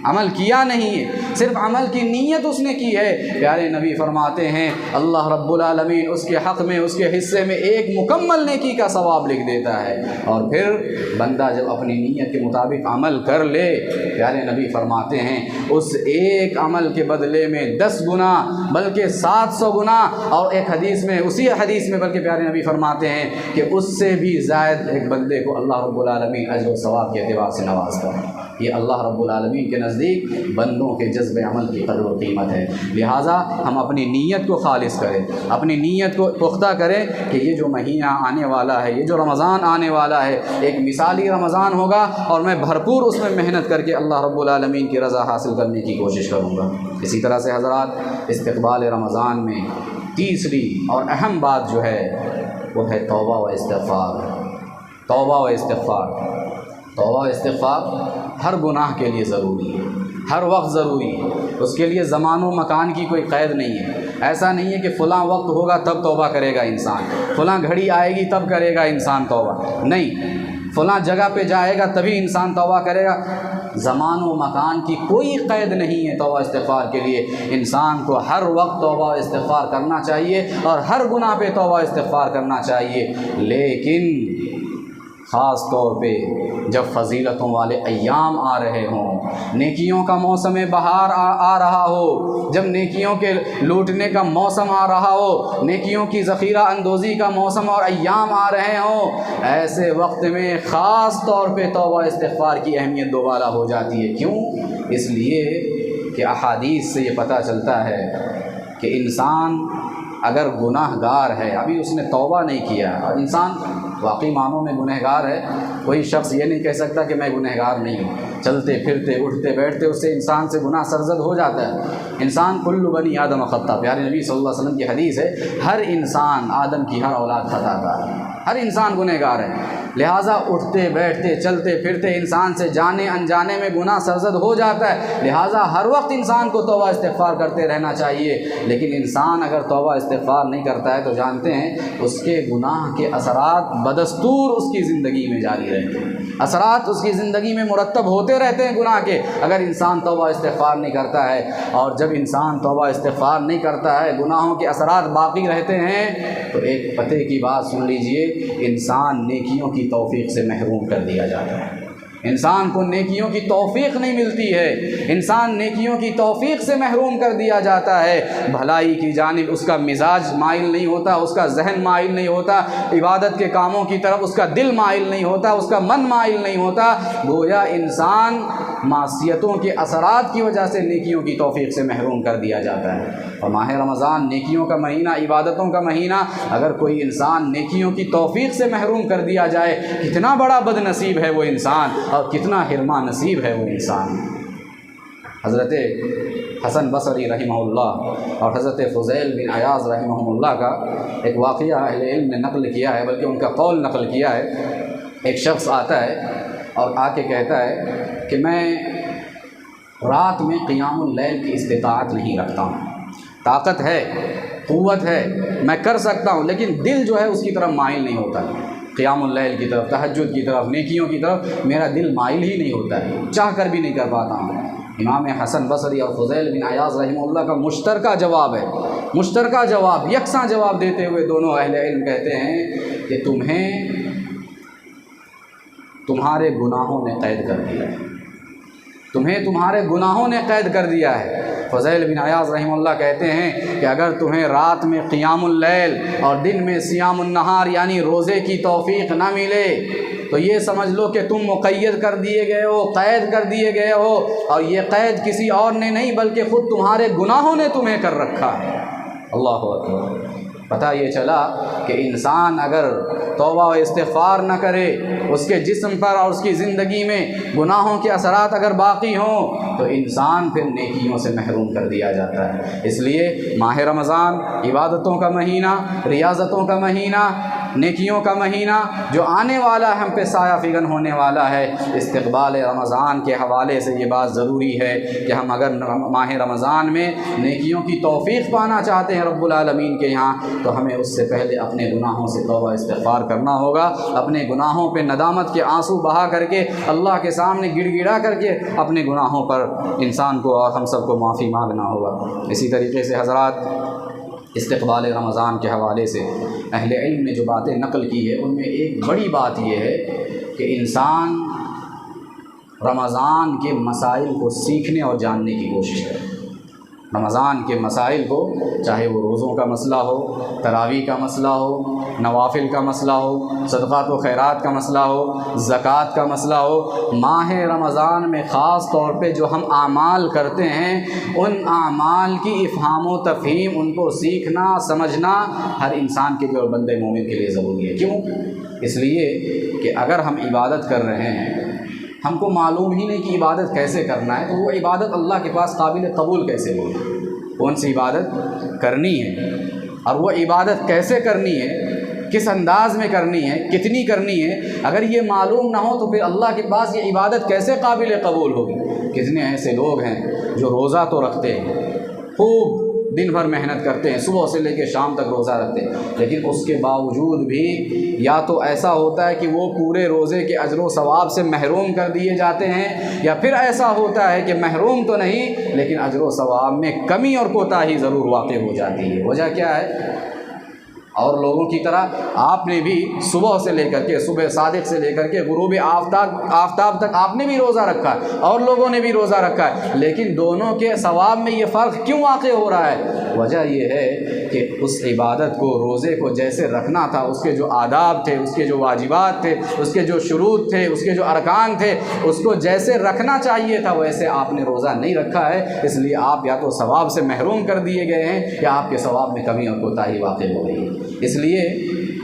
عمل کیا نہیں ہے، صرف عمل کی نیت اس نے کی ہے۔ پیارے نبی فرماتے ہیں اللہ رب العالمین اس کے حق میں، اس کے حصے میں ایک مکمل نیکی کا ثواب لکھ دیتا ہے۔ اور پھر بندہ جب اپنی نیت کے مطابق عمل کر لے، پیارے نبی فرماتے ہیں اس ایک عمل کے بدلے میں 10 گنا بلکہ 700 گنا، اور ایک حدیث میں، اسی حدیث میں بلکہ پیارے نبی فرماتے ہیں کہ اس سے بھی زائد ایک بندے کو اللہ رب العالمین اجر و ثواب کے اعتبار سے نوازتا ہے۔ یہ اللہ رب العالمین کے نزدیک بندوں کے جذب عمل کی قدر و قیمت ہے۔ لہٰذا ہم اپنی نیت کو خالص کریں، اپنی نیت کو پختہ کریں کہ یہ جو مہینہ آنے والا ہے، یہ جو رمضان آنے والا ہے، ایک مثالی رمضان ہوگا، اور میں بھرپور اس میں محنت کر کے اللہ رب العالمین کی رضا حاصل کرنے کی کوشش کروں گا۔ اسی طرح سے حضرات، استقبال رمضان میں تیسری اور اہم بات جو ہے وہ ہے توبہ و استغفار۔ توبہ و استغفار، توبہ و استغفار ہر گناہ کے لیے ضروری ہے، ہر وقت ضروری ہے، اس کے لیے زمان و مکان کی کوئی قید نہیں ہے۔ ایسا نہیں ہے کہ فلاں وقت ہوگا تب توبہ کرے گا انسان، فلاں گھڑی آئے گی تب کرے گا انسان توبہ، نہیں، فلاں جگہ پہ جائے گا تبھی انسان توبہ کرے گا۔ زمان و مکان کی کوئی قید نہیں ہے توبہ استغفار کے لیے۔ انسان کو ہر وقت توبہ استغفار کرنا چاہیے اور ہر گناہ پہ توبہ استغفار کرنا چاہیے، لیکن خاص طور پہ جب فضیلتوں والے ایام آ رہے ہوں، نیکیوں کا موسم بہار آ رہا ہو، جب نیکیوں کے لوٹنے کا موسم آ رہا ہو، نیکیوں کی ذخیرہ اندوزی کا موسم اور ایام آ رہے ہوں، ایسے وقت میں خاص طور پہ توبہ استغفار کی اہمیت دوبارہ ہو جاتی ہے۔ کیوں؟ اس لیے کہ احادیث سے یہ پتہ چلتا ہے کہ انسان اگر گناہ گار ہے، ابھی اس نے توبہ نہیں کیا، اور انسان واقعی معنوں میں گنہگار ہے، کوئی شخص یہ نہیں کہہ سکتا کہ میں گنہگار نہیں ہوں، چلتے پھرتے اٹھتے بیٹھتے اس سے انسان سے گناہ سرزد ہو جاتا ہے۔ انسان کل بنی آدم خطا، پیارے نبی صلی اللہ علیہ وسلم کی حدیث ہے، ہر انسان، آدم کی ہر اولاد خطا کار ہے، ہر انسان گنہگار ہے۔ لہٰذا اٹھتے بیٹھتے چلتے پھرتے انسان سے جانے انجانے میں گناہ سرزد ہو جاتا ہے، لہٰذا ہر وقت انسان کو توبہ استغفار کرتے رہنا چاہیے۔ لیکن انسان اگر توبہ استغفار نہیں کرتا ہے تو جانتے ہیں اس کے گناہ کے اثرات بدستور اس کی زندگی میں جاری رہتے ہیں، اثرات اس کی زندگی میں مرتب ہوتے رہتے ہیں گناہ کے، اگر انسان توبہ استغفار نہیں کرتا ہے۔ اور جب انسان توبہ استغفار نہیں کرتا ہے، گناہوں کے اثرات باقی رہتے ہیں، تو ایک پتے کی بات سن لیجئے، انسان نیکیوں کی توفیق سے محروم کر دیا جاتا ہے، انسان کو نیکیوں کی توفیق نہیں ملتی ہے، انسان نیکیوں کی توفیق سے محروم کر دیا جاتا ہے، بھلائی کی جانب اس کا مزاج مائل نہیں ہوتا، اس کا ذہن مائل نہیں ہوتا، عبادت کے کاموں کی طرف اس کا دل مائل نہیں ہوتا، اس کا من مائل نہیں ہوتا، گویا انسان معصیتوں کے اثرات کی وجہ سے نیکیوں کی توفیق سے محروم کر دیا جاتا ہے۔ اور ماہ رمضان نیکیوں کا مہینہ، عبادتوں کا مہینہ، اگر کوئی انسان نیکیوں کی توفیق سے محروم کر دیا جائے، کتنا بڑا بد نصیب ہے وہ انسان اور کتنا حرما نصیب ہے وہ انسان۔ حضرت حسن بصری رحمہ اللہ اور حضرت فضیل بن عیاض رحمہ اللہ کا ایک واقعہ اہل علم نے نقل کیا ہے، بلکہ ان کا قول نقل کیا ہے۔ ایک شخص آتا ہے اور آ کے کہتا ہے کہ میں رات میں قیام اللیل کی استطاعت نہیں رکھتا ہوں، طاقت ہے، قوت ہے، میں کر سکتا ہوں، لیکن دل جو ہے اس کی طرف مائل نہیں ہوتا، قیام اللیل کی طرف، تہجد کی طرف، نیکیوں کی طرف میرا دل مائل ہی نہیں ہوتا ہے، چاہ کر بھی نہیں کر پاتا ہوں۔ امام حسن بصری اور فضیل بن عیاض رحمہ اللہ کا مشترکہ جواب ہے، مشترکہ جواب، یکساں جواب دیتے ہوئے دونوں اہل علم کہتے ہیں کہ تمہیں تمہارے گناہوں نے قید کر دیا ہے، تمہیں تمہارے گناہوں نے قید کر دیا ہے، فضیل بن عیاض رحمہ اللہ کہتے ہیں کہ اگر تمہیں رات میں قیام اللیل اور دن میں صیام النہار یعنی روزے کی توفیق نہ ملے تو یہ سمجھ لو کہ تم مقید کر دیے گئے ہو، قید کر دیے گئے ہو، اور یہ قید کسی اور نے نہیں بلکہ خود تمہارے گناہوں نے تمہیں کر رکھا ہے۔ اللہ اکبر۔ پتہ یہ چلا کہ انسان اگر توبہ و استغفار نہ کرے، اس کے جسم پر اور اس کی زندگی میں گناہوں کے اثرات اگر باقی ہوں تو انسان پھر نیکیوں سے محروم کر دیا جاتا ہے۔ اس لیے ماہ رمضان عبادتوں کا مہینہ، ریاضتوں کا مہینہ، نیکیوں کا مہینہ جو آنے والا ہم پہ سایہ فگن ہونے والا ہے، استقبال رمضان کے حوالے سے یہ بات ضروری ہے کہ ہم اگر ماہ رمضان میں نیکیوں کی توفیق پانا چاہتے ہیں رب العالمین کے یہاں تو ہمیں اس سے پہلے اپنے گناہوں سے توبہ استغفار کرنا ہوگا، اپنے گناہوں پہ ندامت کے آنسو بہا کر کے اللہ کے سامنے گڑ گڑا کر کے اپنے گناہوں پر انسان کو اور ہم سب کو معافی مانگنا ہوگا۔ اسی طریقے سے حضرات، استقبال رمضان کے حوالے سے اہل علم نے جو باتیں نقل کی ہے ان میں ایک بڑی بات یہ ہے کہ انسان رمضان کے مسائل کو سیکھنے اور جاننے کی کوشش کرے۔ رمضان کے مسائل کو، چاہے وہ روزوں کا مسئلہ ہو، تراویح کا مسئلہ ہو، نوافل کا مسئلہ ہو، صدقات و خیرات کا مسئلہ ہو، زکوٰۃ کا مسئلہ ہو، ماہ رمضان میں خاص طور پہ جو ہم اعمال کرتے ہیں ان اعمال کی افہام و تفہیم، ان کو سیکھنا سمجھنا ہر انسان کے لیے اور بندے مومن کے لیے ضروری ہے۔ کیوں؟ اس لیے کہ اگر ہم عبادت کر رہے ہیں، ہم کو معلوم ہی نہیں کہ عبادت کیسے کرنا ہے، تو وہ عبادت اللہ کے پاس قابل قبول کیسے ہوگی؟ کون سی عبادت کرنی ہے اور وہ عبادت کیسے کرنی ہے، کس انداز میں کرنی ہے، کتنی کرنی ہے، اگر یہ معلوم نہ ہو تو پھر اللہ کے پاس یہ عبادت کیسے قابل قبول ہوگی؟ کتنے ایسے لوگ ہیں جو روزہ تو رکھتے ہیں، خوب دن بھر محنت کرتے ہیں، صبح سے لے کے شام تک روزہ رکھتے ہیں، لیکن اس کے باوجود بھی یا تو ایسا ہوتا ہے کہ وہ پورے روزے کے اجر و ثواب سے محروم کر دیے جاتے ہیں، یا پھر ایسا ہوتا ہے کہ محروم تو نہیں لیکن اجر و ثواب میں کمی اور کوتاہی ضرور واقع ہو جاتی ہے۔ وجہ کیا ہے؟ اور لوگوں کی طرح آپ نے بھی صبح سے لے کر کے، صبح صادق سے لے کر کے غروب آفتاب تک آپ نے بھی روزہ رکھا ہے اور لوگوں نے بھی روزہ رکھا ہے، لیکن دونوں کے ثواب میں یہ فرق کیوں واقع ہو رہا ہے؟ وجہ یہ ہے کہ اس عبادت کو، روزے کو جیسے رکھنا تھا، اس کے جو آداب تھے، اس کے جو واجبات تھے، اس کے جو شروط تھے، اس کے جو ارکان تھے، اس کو جیسے رکھنا چاہیے تھا ویسے آپ نے روزہ نہیں رکھا ہے، اس لیے آپ یا تو ثواب سے محروم کر دیے گئے ہیں یا آپ کے ثواب میں کمی اور کوتاہی واقع ہو گئی ہے۔ اس لیے،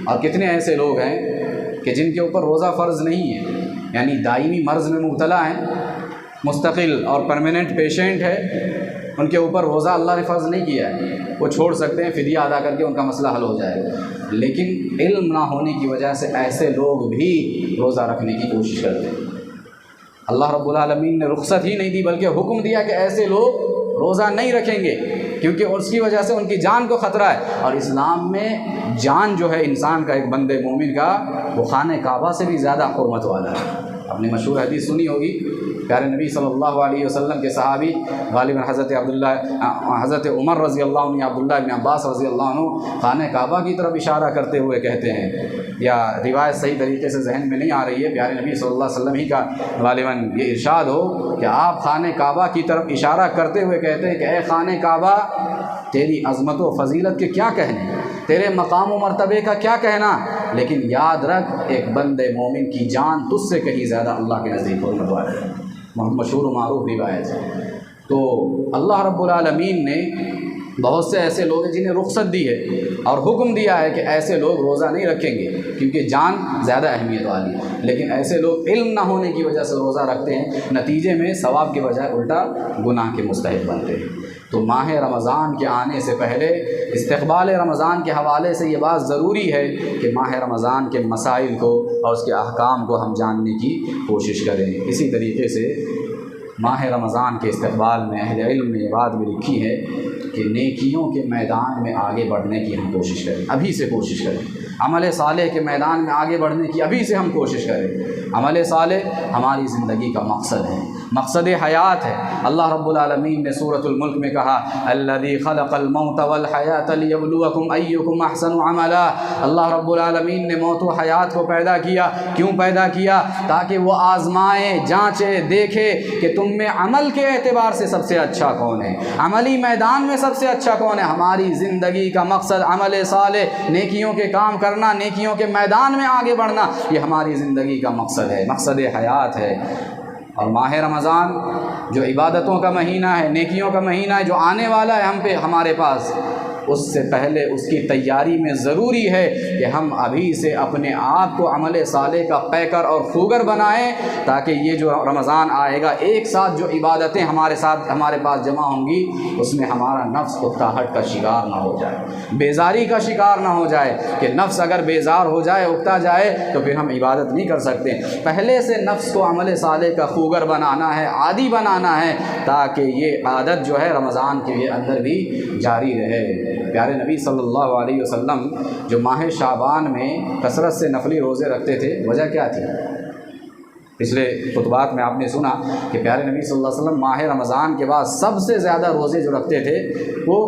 اور کتنے ایسے لوگ ہیں کہ جن کے اوپر روزہ فرض نہیں ہے، یعنی دائمی مرض میں مبتلا ہیں، مستقل اور پرماننٹ پیشنٹ ہے، ان کے اوپر روزہ اللہ نے فرض نہیں کیا ہے، وہ چھوڑ سکتے ہیں، فدیہ ادا کر کے ان کا مسئلہ حل ہو جائے گا، لیکن علم نہ ہونے کی وجہ سے ایسے لوگ بھی روزہ رکھنے کی کوشش کرتے ہیں۔ اللہ رب العالمین نے رخصت ہی نہیں دی بلکہ حکم دیا کہ ایسے لوگ روزہ نہیں رکھیں گے، کیونکہ اس کی وجہ سے ان کی جان کو خطرہ ہے، اور اسلام میں جان جو ہے انسان کا، ایک بندے مومن کا، وہ خانہ کعبہ سے بھی زیادہ حرمت والا ہے۔ آپ نے مشہور حدیث سنی ہوگی، پیارے نبی صلی اللہ علیہ وسلم کے صحابی غالباً حضرت عمر رضی اللہ عنہ، عبداللہ بن عباس رضی اللہ عنہ خانہ کعبہ کی طرف اشارہ کرتے ہوئے کہتے ہیں، یا روایت صحیح طریقے سے ذہن میں نہیں آ رہی ہے، پیارے نبی صلی اللہ علیہ وسلم ہی کا غالباً یہ ارشاد ہو کہ آپ خانہ کعبہ کی طرف اشارہ کرتے ہوئے کہتے ہیں کہ اے خانہ کعبہ، تیری عظمت و فضیلت کے کیا کہنے، تیرے مقام و مرتبے کا کیا کہنا، لیکن یاد رکھ ایک بندے مومن کی جان تجھ سے کہیں زیادہ اللہ کے نزدیک حرمت والا ہے۔ مشہور و معروف روایت ہے۔ تو اللہ رب العالمین نے بہت سے ایسے لوگ ہیں جنہیں رخصت دی ہے اور حکم دیا ہے کہ ایسے لوگ روزہ نہیں رکھیں گے کیونکہ جان زیادہ اہمیت والی ہے، لیکن ایسے لوگ علم نہ ہونے کی وجہ سے روزہ رکھتے ہیں، نتیجے میں ثواب کے بجائے الٹا گناہ کے مستحق بنتے ہیں۔ تو ماہ رمضان کے آنے سے پہلے استقبال رمضان کے حوالے سے یہ بات ضروری ہے کہ ماہ رمضان کے مسائل کو اور اس کے احکام کو ہم جاننے کی کوشش کریں۔ اسی طریقے سے ماہ رمضان کے استقبال میں اہل علم نے یہ بات بھی لکھی ہے کہ نیکیوں کے میدان میں آگے بڑھنے کی ہم کوشش کریں، ابھی سے کوشش کریں، عمل صالح کے میدان میں آگے بڑھنے کی ابھی سے ہم کوشش کریں۔ عمل صالح ہماری زندگی کا مقصد ہے، مقصد حیات ہے۔ اللہ رب العالمین نے سورۃ الملک میں کہا الذی خلق الموت والحیات لیبلوکم ایکم احسن عملا۔ اللہ رب العالمین نے موت و حیات کو پیدا کیا، کیوں پیدا کیا؟ تاکہ وہ آزمائے، جانچے، دیکھے کہ تم میں عمل کے اعتبار سے سب سے اچھا کون ہے، عملی میدان میں سب سے اچھا کون ہے۔ ہماری زندگی کا مقصد عمل صالح، نیکیوں کے کام کرنا، نیکیوں کے میدان میں آگے بڑھنا، یہ ہماری زندگی کا مقصد ہے، مقصد حیات ہے۔ اور ماہ رمضان جو عبادتوں کا مہینہ ہے، نیکیوں کا مہینہ ہے، جو آنے والا ہے ہمارے پاس، اس سے پہلے اس کی تیاری میں ضروری ہے کہ ہم ابھی سے اپنے آپ کو عمل صالح کا پیکر اور خوگر بنائیں، تاکہ یہ جو رمضان آئے گا ایک ساتھ جو عبادتیں ہمارے پاس جمع ہوں گی، اس میں ہمارا نفس اکتاہٹ کا شکار نہ ہو جائے، بیزاری کا شکار نہ ہو جائے کہ نفس اگر بیزار ہو جائے، اکتا جائے، تو پھر ہم عبادت نہیں کر سکتے۔ پہلے سے نفس کو عمل صالح کا خوگر بنانا ہے، عادی بنانا ہے، تاکہ یہ عادت جو ہے رمضان کے اندر بھی جاری رہے۔ پیارے نبی صلی اللہ علیہ وسلم جو ماہ شعبان میں کثرت سے نفلی روزے رکھتے تھے، وجہ کیا تھی؟ پچھلے خطبات میں آپ نے سنا کہ پیارے نبی صلی اللہ علیہ وسلم ماہ رمضان کے بعد سب سے زیادہ روزے جو رکھتے تھے وہ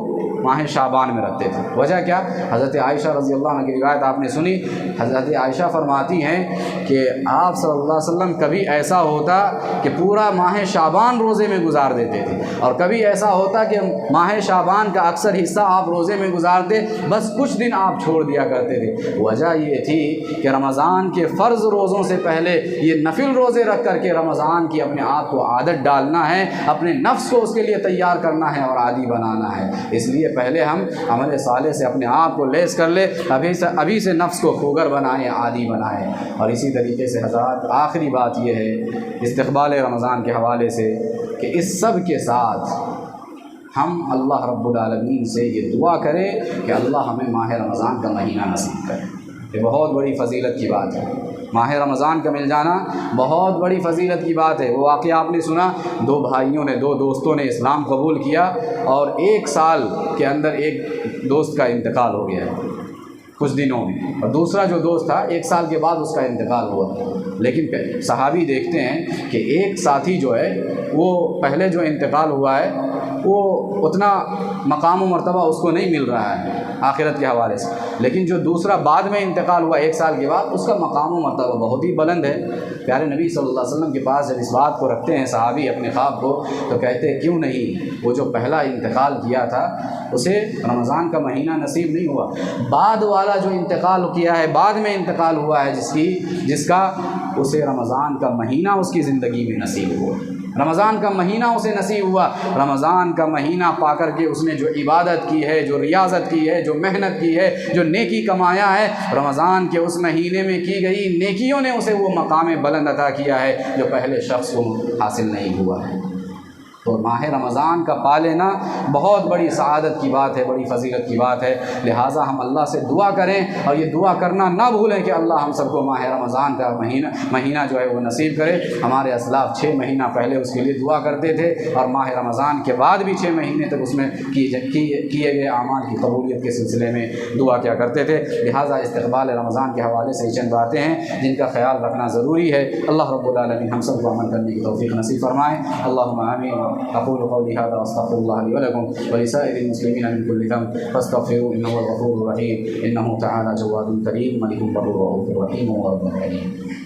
ماہ شعبان میں رکھتے تھے۔ وجہ کیا؟ حضرت عائشہ رضی اللہ عنہ کی روایت آپ نے سنی، حضرت عائشہ فرماتی ہیں کہ آپ صلی اللہ علیہ وسلم کبھی ایسا ہوتا کہ پورا ماہ شعبان روزے میں گزار دیتے تھے، اور کبھی ایسا ہوتا کہ ماہ شعبان کا اکثر حصہ آپ روزے میں گزارتے، بس کچھ دن آپ چھوڑ دیا کرتے تھے۔ وجہ یہ تھی کہ رمضان کے فرض روزوں سے پہلے یہ نفل روزے رکھ کر کے رمضان کی اپنے آپ کو عادت ڈالنا ہے، اپنے نفس کو اس کے لیے تیار کرنا ہے اور عادی بنانا ہے۔ اس لیے پہلے ہم عمل صالح سے اپنے آپ کو لیس کر لے، ابھی سے نفس کو خوگر بنائیں، عادی بنائیں۔ اور اسی طریقے سے حضرات آخری بات یہ ہے استقبال رمضان کے حوالے سے کہ اس سب کے ساتھ ہم اللہ رب العالمین سے یہ دعا کریں کہ اللہ ہمیں ماہ رمضان کا مہینہ نصیب کرے۔ یہ بہت بڑی فضیلت کی بات ہے، ماہ رمضان کا مل جانا بہت بڑی فضیلت کی بات ہے۔ وہ واقعہ آپ نے سنا، دو بھائیوں نے، دو دوستوں نے اسلام قبول کیا، اور ایک سال کے اندر ایک دوست کا انتقال ہو گیا کچھ دنوں میں، اور دوسرا جو دوست تھا ایک سال کے بعد اس کا انتقال ہوا۔ لیکن صحابی دیکھتے ہیں کہ ایک ساتھی جو ہے وہ پہلے جو انتقال ہوا ہے وہ اتنا مقام و مرتبہ اس کو نہیں مل رہا ہے آخرت کے حوالے سے، لیکن جو دوسرا بعد میں انتقال ہوا ایک سال کے بعد، اس کا مقام و مرتبہ بہت ہی بلند ہے۔ پیارے نبی صلی اللہ علیہ وسلم کے پاس جب اس بات کو رکھتے ہیں صحابی اپنے خواب کو، تو کہتے ہیں کیوں نہیں، وہ جو پہلا انتقال کیا تھا اسے رمضان کا مہینہ نصیب نہیں ہوا، بعد والا جو انتقال کیا ہے، بعد میں انتقال ہوا ہے جس کا اسے رمضان کا مہینہ اس کی زندگی میں نصیب ہوا، رمضان کا مہینہ اسے نصیب ہوا۔ رمضان کا مہینہ پا کر کے اس نے جو عبادت کی ہے، جو ریاضت کی ہے، جو محنت کی ہے، جو نیکی کمایا ہے، رمضان کے اس مہینے میں کی گئی نیکیوں نے اسے وہ مقام بلند عطا کیا ہے جو پہلے شخص کو حاصل نہیں ہوا ہے۔ تو ماہ رمضان کا پا لینا بہت بڑی سعادت کی بات ہے، بڑی فضیلت کی بات ہے۔ لہٰذا ہم اللہ سے دعا کریں، اور یہ دعا کرنا نہ بھولیں کہ اللہ ہم سب کو ماہ رمضان کا مہینہ جو ہے وہ نصیب کرے۔ ہمارے اسلاف 6 مہینہ پہلے اس کے لیے دعا کرتے تھے، اور ماہ رمضان کے بعد بھی 6 مہینے تک اس میں کیے گئے اعمال کی قبولیت کے سلسلے میں دعا کیا کرتے تھے۔ لہٰذا استقبال رمضان کے حوالے سے چند باتیں ہیں جن کا خیال رکھنا ضروری ہے۔ اللہ رب العالمین ہم سب کو عمل کرنے کی توفیق نصیب فرمائے۔ اللہم آمین۔ أقول قولي هذا وأستغفر الله لي ولكم ولسائر المسلمين من كل ذنب فاستغفروه إنه هو الغفور الرحيم إنه تعالى جواد كريم ملك بر رؤوف رحيم ورب كريم۔